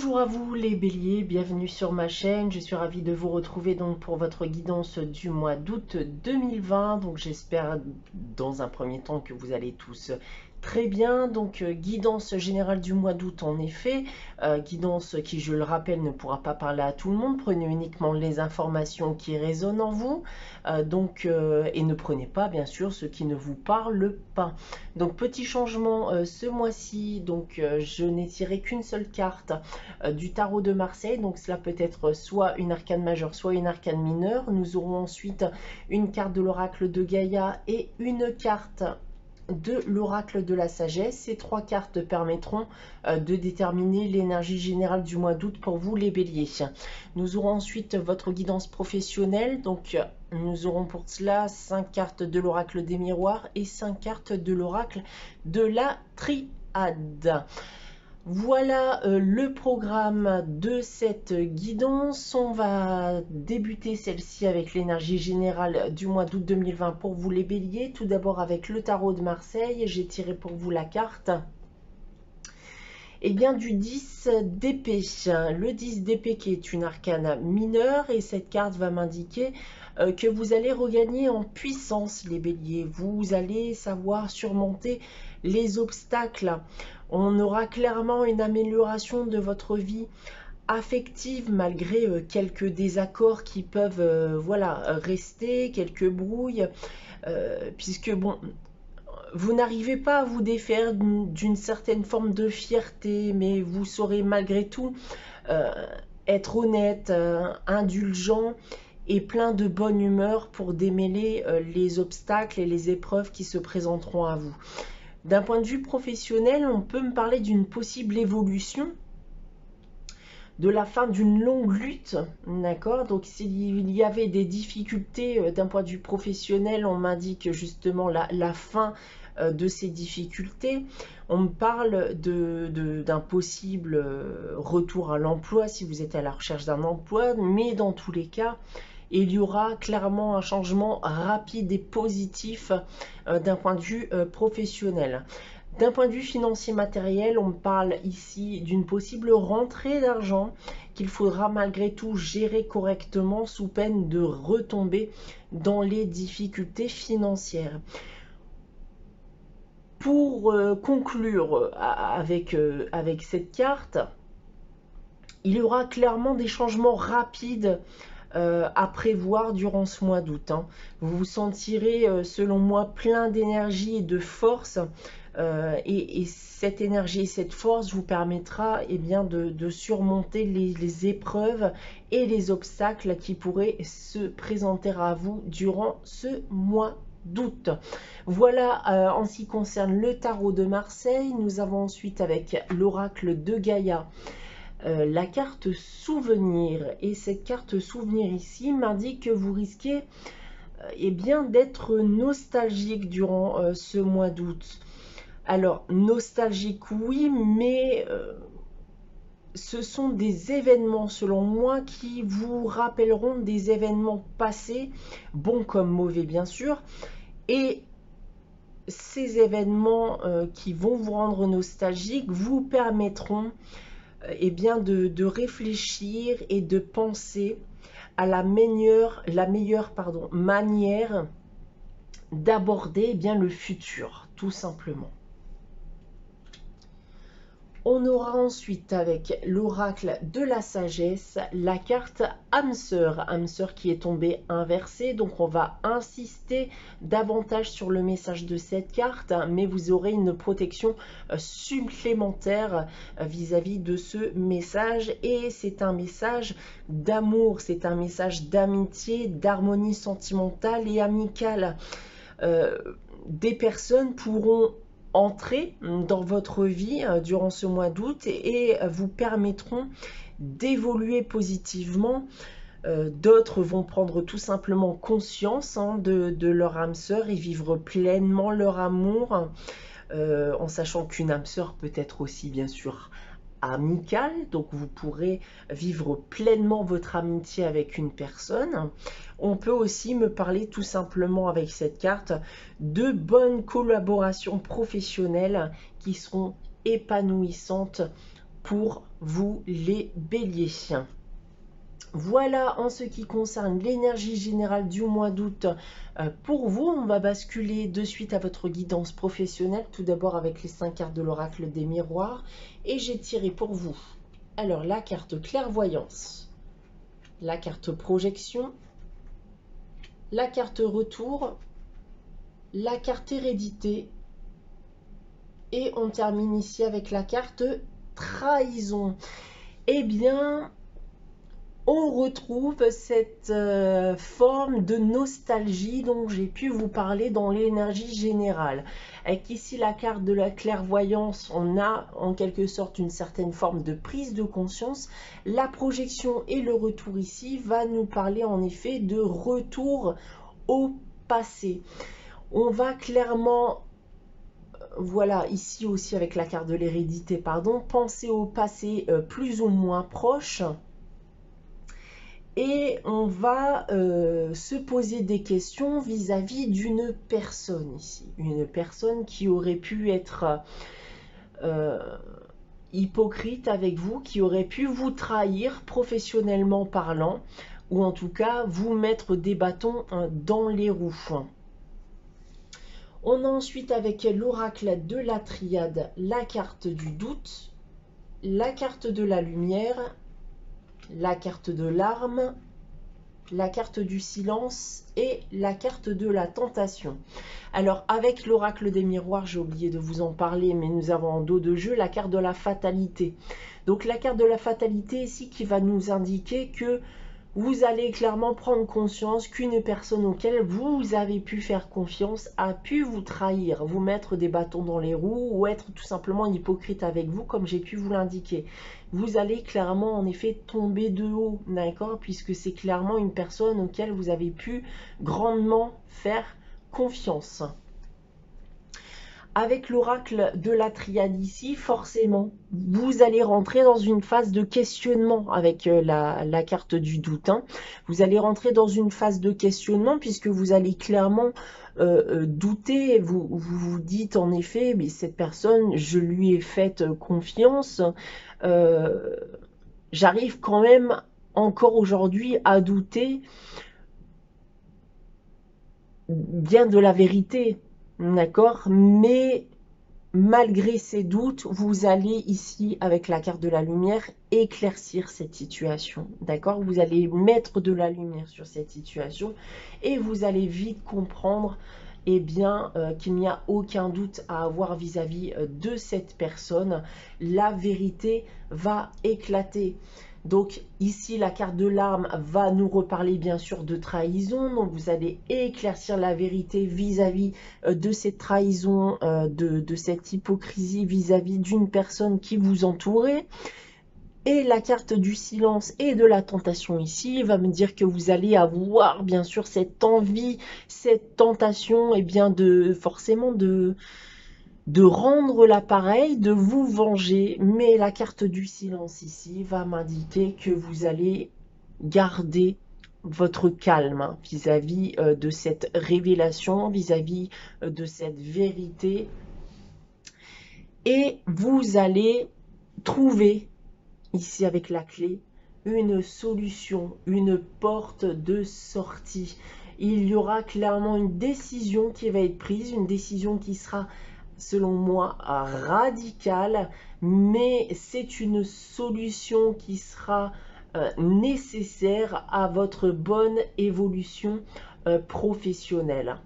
Bonjour à vous les béliers, bienvenue sur ma chaîne. Je suis ravie de vous retrouver donc pour votre guidance du mois d'août 2020. Donc j'espère dans un premier temps que vous allez tous très bien. Donc guidance générale du mois d'août en effet. Guidance qui, je le rappelle, ne pourra pas parler à tout le monde. Prenez uniquement les informations qui résonnent en vous. Et ne prenez pas bien sûr ce qui ne vous parle pas. Donc petit changement ce mois-ci. Donc je n'ai tiré qu'une seule carte du tarot de Marseille, donc cela peut être soit une arcane majeure, soit une arcane mineure. Nous aurons ensuite une carte de l'oracle de Gaïa et une carte de l'oracle de la sagesse. Ces trois cartes permettront de déterminer l'énergie générale du mois d'août pour vous les béliers. Nous aurons ensuite votre guidance professionnelle, donc nous aurons pour cela 5 cartes de l'oracle des miroirs et 5 cartes de l'oracle de la triade. Voilà le programme de cette guidance. On va débuter celle-ci avec l'énergie générale du mois d'août 2020 pour vous les béliers. Tout d'abord avec le tarot de Marseille. J'ai tiré pour vous la carte du 10 d'épée. Le 10 d'épée qui est une arcane mineure, et cette carte va m'indiquer que vous allez regagner en puissance les béliers. Vous allez savoir surmonter les obstacles. On aura clairement une amélioration de votre vie affective malgré quelques désaccords qui peuvent rester, quelques brouilles, puisque bon, vous n'arrivez pas à vous défaire d'une certaine forme de fierté, mais vous saurez malgré tout être honnête, indulgent et plein de bonne humeur pour démêler les obstacles et les épreuves qui se présenteront à vous. D'un point de vue professionnel, on peut me parler d'une possible évolution, de la fin d'une longue lutte, d'accord? Donc s'il y avait des difficultés d'un point de vue professionnel, on m'indique justement la fin de ces difficultés. On me parle d'un possible retour à l'emploi si vous êtes à la recherche d'un emploi, mais dans tous les cas, il y aura clairement un changement rapide et positif d'un point de vue professionnel. D'un point de vue financier matériel, on parle ici d'une possible rentrée d'argent qu'il faudra malgré tout gérer correctement sous peine de retomber dans les difficultés financières. Pour conclure avec cette carte, il y aura clairement des changements rapides à prévoir durant ce mois d'août. Vous vous sentirez, selon moi, plein d'énergie et de force. Et cette énergie et cette force vous permettra de surmonter les épreuves et les obstacles qui pourraient se présenter à vous durant ce mois d'août. Voilà en ce qui concerne le tarot de Marseille. Nous avons ensuite avec l'oracle de Gaïa la carte souvenir, et cette carte souvenir ici m'indique que vous risquez d'être nostalgique durant ce mois d'août. Alors nostalgique oui, mais ce sont des événements selon moi qui vous rappelleront des événements passés, bons comme mauvais bien sûr, et ces événements qui vont vous rendre nostalgique vous permettront de réfléchir et de penser à la meilleure manière d'aborder le futur, tout simplement. On aura ensuite avec l'oracle de la sagesse la carte âme sœur qui est tombée inversée. Donc on va insister davantage sur le message de cette carte, mais vous aurez une protection supplémentaire vis-à-vis de ce message. Et c'est un message d'amour, c'est un message d'amitié, d'harmonie sentimentale et amicale. Des personnes pourront entrer dans votre vie durant ce mois d'août et vous permettront d'évoluer positivement. D'autres vont prendre tout simplement conscience de leur âme sœur et vivre pleinement leur amour, en sachant qu'une âme sœur peut être aussi bien sûr amicale, donc vous pourrez vivre pleinement votre amitié avec une personne. On peut aussi me parler tout simplement avec cette carte de bonnes collaborations professionnelles qui seront épanouissantes pour vous les béliers. Voilà en ce qui concerne l'énergie générale du mois d'août pour vous. On va basculer de suite à votre guidance professionnelle, tout d'abord avec les 5 cartes de l'oracle des miroirs. Et j'ai tiré pour vous, alors la carte clairvoyance, la carte projection, la carte retour, la carte hérédité. Et on termine ici avec la carte trahison. Eh bien, on retrouve cette forme de nostalgie dont j'ai pu vous parler dans l'énergie générale. Avec ici la carte de la clairvoyance, on a en quelque sorte une certaine forme de prise de conscience. La projection et le retour ici va nous parler en effet de retour au passé. On va clairement, voilà, ici aussi avec la carte de l'hérédité, pardon, penser au passé plus ou moins proche. Et on va se poser des questions vis-à-vis d'une personne ici. Une personne qui aurait pu être hypocrite avec vous, qui aurait pu vous trahir professionnellement parlant, ou en tout cas vous mettre des bâtons dans les roues. On a ensuite avec l'oracle de la triade la carte du doute, la carte de la lumière, la carte de l'arme, la carte du silence et la carte de la tentation. Alors avec l'oracle des miroirs, j'ai oublié de vous en parler, mais nous avons en dos de jeu la carte de la fatalité. Donc la carte de la fatalité ici qui va nous indiquer que vous allez clairement prendre conscience qu'une personne auquel vous avez pu faire confiance a pu vous trahir, vous mettre des bâtons dans les roues ou être tout simplement hypocrite avec vous, comme j'ai pu vous l'indiquer. Vous allez clairement en effet tomber de haut, d'accord, puisque c'est clairement une personne auquel vous avez pu grandement faire confiance. Avec l'oracle de la triade ici, forcément, vous allez rentrer dans une phase de questionnement avec la carte du doute. Vous allez rentrer dans une phase de questionnement puisque vous allez clairement douter. Vous dites en effet, mais cette personne, je lui ai fait confiance. J'arrive quand même encore aujourd'hui à douter bien de la vérité. D'accord, mais malgré ces doutes, vous allez ici, avec la carte de la lumière, éclaircir cette situation. D'accord, vous allez mettre de la lumière sur cette situation et vous allez vite comprendre eh bien, qu'il n'y a aucun doute à avoir vis-à-vis de cette personne. La vérité va éclater. Donc ici, la carte de l'arme va nous reparler bien sûr de trahison. Donc vous allez éclaircir la vérité vis-à-vis de cette trahison, de cette hypocrisie vis-à-vis d'une personne qui vous entourait. Et la carte du silence et de la tentation ici va me dire que vous allez avoir bien sûr cette envie, cette tentation, et bien forcément de rendre l'appareil, de vous venger. Mais la carte du silence ici va m'indiquer que vous allez garder votre calme vis-à-vis de cette révélation, vis-à-vis de cette vérité. Et vous allez trouver, ici avec la clé, une solution, une porte de sortie. Il y aura clairement une décision qui va être prise, une décision qui sera selon moi radicale, mais c'est une solution qui sera nécessaire à votre bonne évolution professionnelle.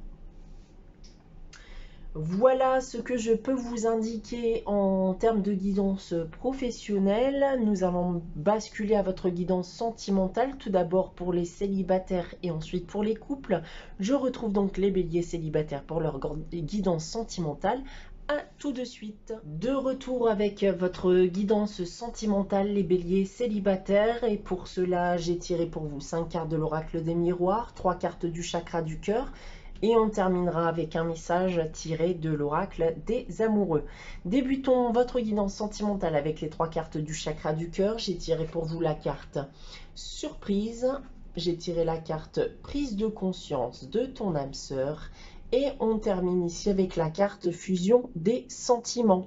Voilà ce que je peux vous indiquer en termes de guidance professionnelle. Nous allons basculer à votre guidance sentimentale, tout d'abord pour les célibataires et ensuite pour les couples. Je retrouve donc les béliers célibataires pour leur guidance sentimentale. À tout de suite. De retour avec votre guidance sentimentale, les béliers célibataires. Et pour cela, j'ai tiré pour vous 5 cartes de l'oracle des miroirs, 3 cartes du chakra du cœur. Et on terminera avec un message tiré de l'oracle des amoureux. Débutons votre guidance sentimentale avec les 3 cartes du chakra du cœur. J'ai tiré pour vous la carte surprise. J'ai tiré la carte prise de conscience de ton âme sœur. Et on termine ici avec la carte fusion des sentiments.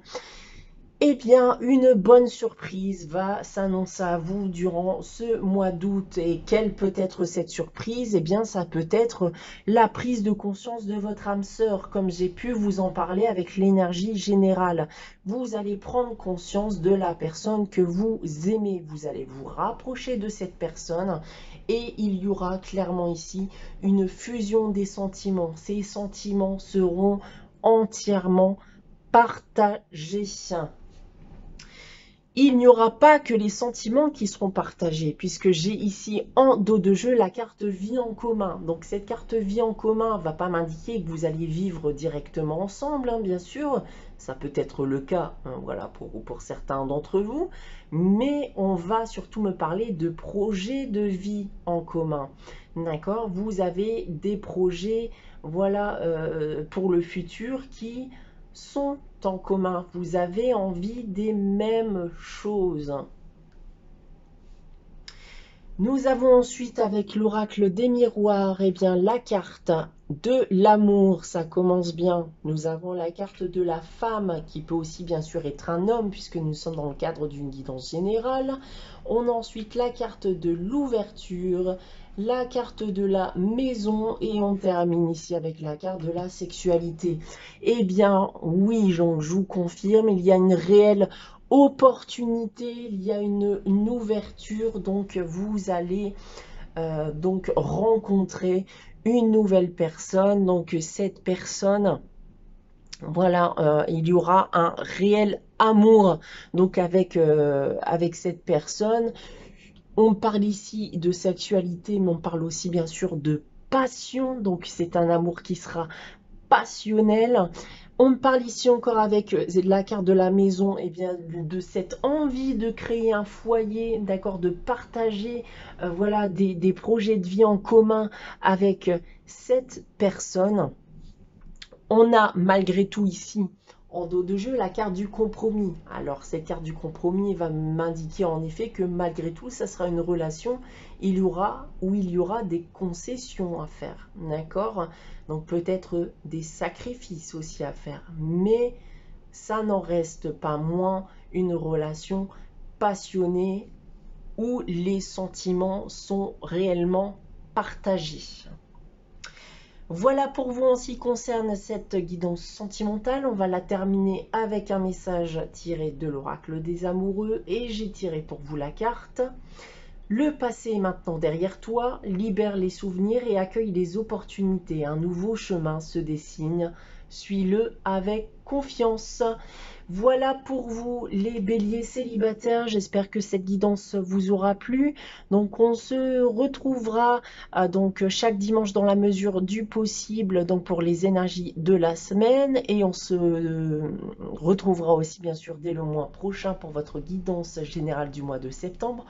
Eh bien, une bonne surprise va s'annoncer à vous durant ce mois d'août. Et quelle peut être cette surprise? Eh bien, ça peut être la prise de conscience de votre âme sœur, comme j'ai pu vous en parler avec l'énergie générale. Vous allez prendre conscience de la personne que vous aimez. Vous allez vous rapprocher de cette personne et il y aura clairement ici une fusion des sentiments. Ces sentiments seront entièrement partagés. Il n'y aura pas que les sentiments qui seront partagés, puisque j'ai ici en dos de jeu la carte vie en commun. Donc cette carte vie en commun ne va pas m'indiquer que vous allez vivre directement ensemble, hein, bien sûr. Ça peut être le cas, hein, voilà, pour certains d'entre vous. Mais on va surtout me parler de projets de vie en commun. D'accord? Vous avez des projets, voilà, pour le futur qui sont en commun. Vous avez envie des mêmes choses. Nous avons ensuite avec l'oracle des miroirs, eh bien la carte de l'amour, ça commence bien. Nous avons la carte de la femme qui peut aussi bien sûr être un homme puisque nous sommes dans le cadre d'une guidance générale. On a ensuite la carte de l'ouverture, la carte de la maison et on termine ici avec la carte de la sexualité. Eh bien oui, je vous confirme, il y a une réelle opportunité, il y a une ouverture, donc vous allez donc rencontrer une nouvelle personne. Donc cette personne, voilà, il y aura un réel amour donc avec cette personne. On parle ici de sexualité, mais on parle aussi bien sûr de passion. Donc c'est un amour qui sera passionnel. On parle ici encore avec la carte de la maison, et bien de cette envie de créer un foyer, d'accord, de partager voilà, des projets de vie en commun avec cette personne. On a malgré tout ici, en dos de jeu, la carte du compromis. Alors, cette carte du compromis va m'indiquer en effet que malgré tout, ça sera une relation, il y aura des concessions à faire, d'accord? Donc, peut-être des sacrifices aussi à faire. Mais ça n'en reste pas moins une relation passionnée où les sentiments sont réellement partagés. Voilà pour vous en ce qui concerne cette guidance sentimentale. On va la terminer avec un message tiré de l'oracle des amoureux et j'ai tiré pour vous la carte. Le passé est maintenant derrière toi, libère les souvenirs et accueille les opportunités. Un nouveau chemin se dessine, suis-le avec confiance. Voilà pour vous les béliers célibataires, j'espère que cette guidance vous aura plu. Donc on se retrouvera donc chaque dimanche dans la mesure du possible donc pour les énergies de la semaine et on se retrouvera aussi bien sûr dès le mois prochain pour votre guidance générale du mois de septembre.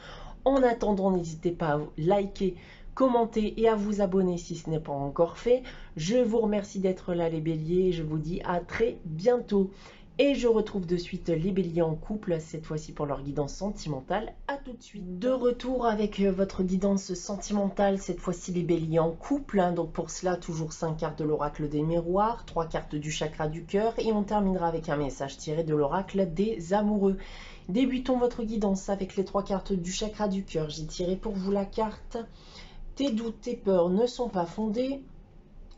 En attendant, n'hésitez pas à liker, commenter et à vous abonner si ce n'est pas encore fait. Je vous remercie d'être là les béliers et je vous dis à très bientôt. Et je retrouve de suite les béliers en couple, cette fois-ci pour leur guidance sentimentale. A tout de suite. De retour avec votre guidance sentimentale, cette fois-ci les béliers en couple. Donc pour cela, toujours 5 cartes de l'oracle des miroirs, 3 cartes du chakra du cœur. Et on terminera avec un message tiré de l'oracle des amoureux. Débutons votre guidance avec les 3 cartes du chakra du cœur. J'ai tiré pour vous la carte. Tes doutes, tes peurs ne sont pas fondés.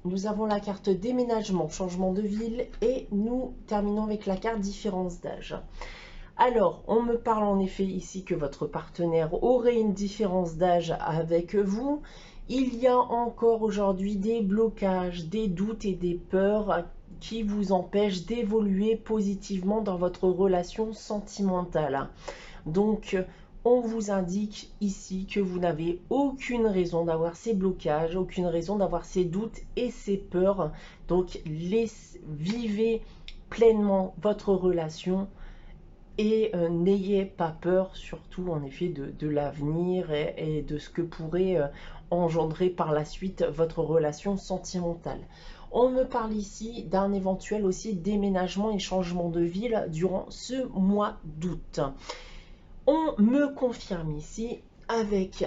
Nous avons la carte déménagement, changement de ville et nous terminons avec la carte différence d'âge. Alors, on me parle en effet ici que votre partenaire aurait une différence d'âge avec vous. Il y a encore aujourd'hui des blocages, des doutes et des peurs qui vous empêchent d'évoluer positivement dans votre relation sentimentale. Donc, on vous indique ici que vous n'avez aucune raison d'avoir ces blocages, aucune raison d'avoir ces doutes et ces peurs. Donc, vivez pleinement votre relation et n'ayez pas peur, surtout en effet, de l'avenir et de ce que pourrait engendrer par la suite votre relation sentimentale. On me parle ici d'un éventuel aussi déménagement et changement de ville durant ce mois d'août. On me confirme ici avec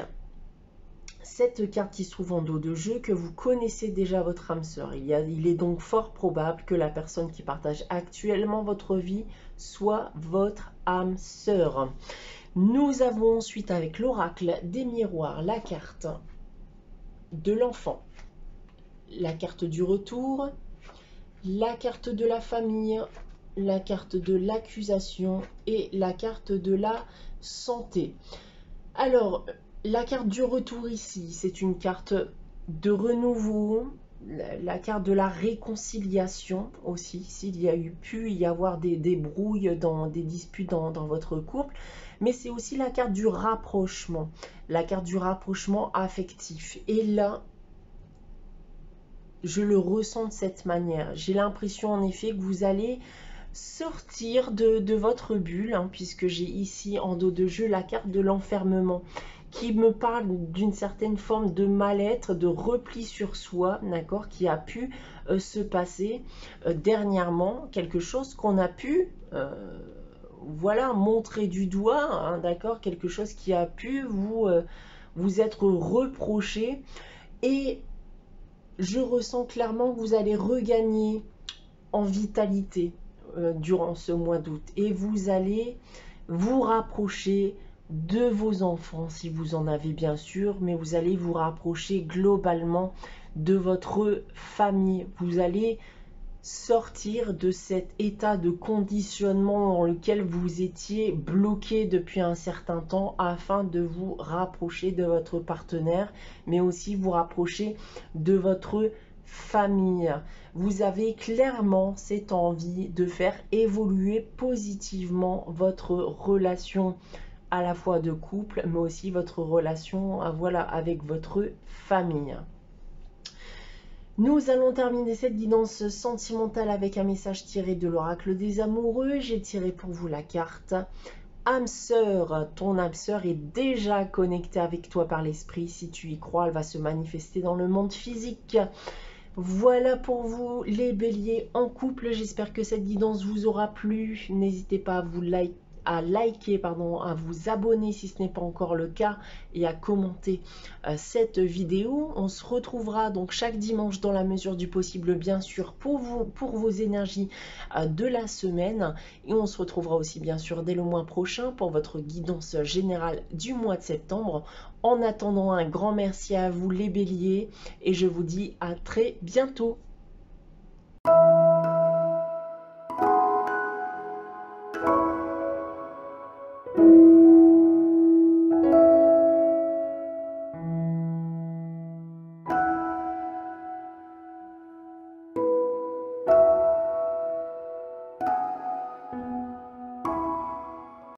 cette carte qui se trouve en dos de jeu, que vous connaissez déjà votre âme sœur. Il est donc fort probable que la personne qui partage actuellement votre vie soit votre âme sœur. Nous avons ensuite avec l'oracle des miroirs la carte de l'enfant, la carte du retour, la carte de la famille, la carte de l'accusation et la carte de la santé. Alors, la carte du retour ici, c'est une carte de renouveau, la carte de la réconciliation aussi, s'il y a pu y avoir des brouilles, des disputes dans votre couple, mais c'est aussi la carte du rapprochement affectif. Et là, je le ressens de cette manière. J'ai l'impression en effet que vous allez sortir de votre bulle, hein, puisque j'ai ici en dos de jeu la carte de l'enfermement qui me parle d'une certaine forme de mal-être, de repli sur soi, d'accord, qui a pu se passer dernièrement, quelque chose qu'on a pu voilà, montrer du doigt, hein, d'accord, quelque chose qui a pu vous être reproché, et je ressens clairement que vous allez regagner en vitalité durant ce mois d'août, et vous allez vous rapprocher de vos enfants si vous en avez bien sûr, mais vous allez vous rapprocher globalement de votre famille. Vous allez sortir de cet état de conditionnement dans lequel vous étiez bloqué depuis un certain temps, afin de vous rapprocher de votre partenaire, mais aussi vous rapprocher de votre famille. Vous avez clairement cette envie de faire évoluer positivement votre relation à la fois de couple, mais aussi votre relation voilà, avec votre famille. Nous allons terminer cette guidance sentimentale avec un message tiré de l'oracle des amoureux. J'ai tiré pour vous la carte âme sœur. Ton âme sœur est déjà connectée avec toi par l'esprit. Si tu y crois, elle va se manifester dans le monde physique. Voilà pour vous les béliers en couple. J'espère que cette guidance vous aura plu. N'hésitez pas à liker, à vous abonner si ce n'est pas encore le cas, et à commenter cette vidéo. On se retrouvera donc chaque dimanche dans la mesure du possible, bien sûr, pour vos énergies de la semaine, et on se retrouvera aussi bien sûr dès le mois prochain pour votre guidance générale du mois de septembre. En attendant, un grand merci à vous les béliers, et je vous dis à très bientôt.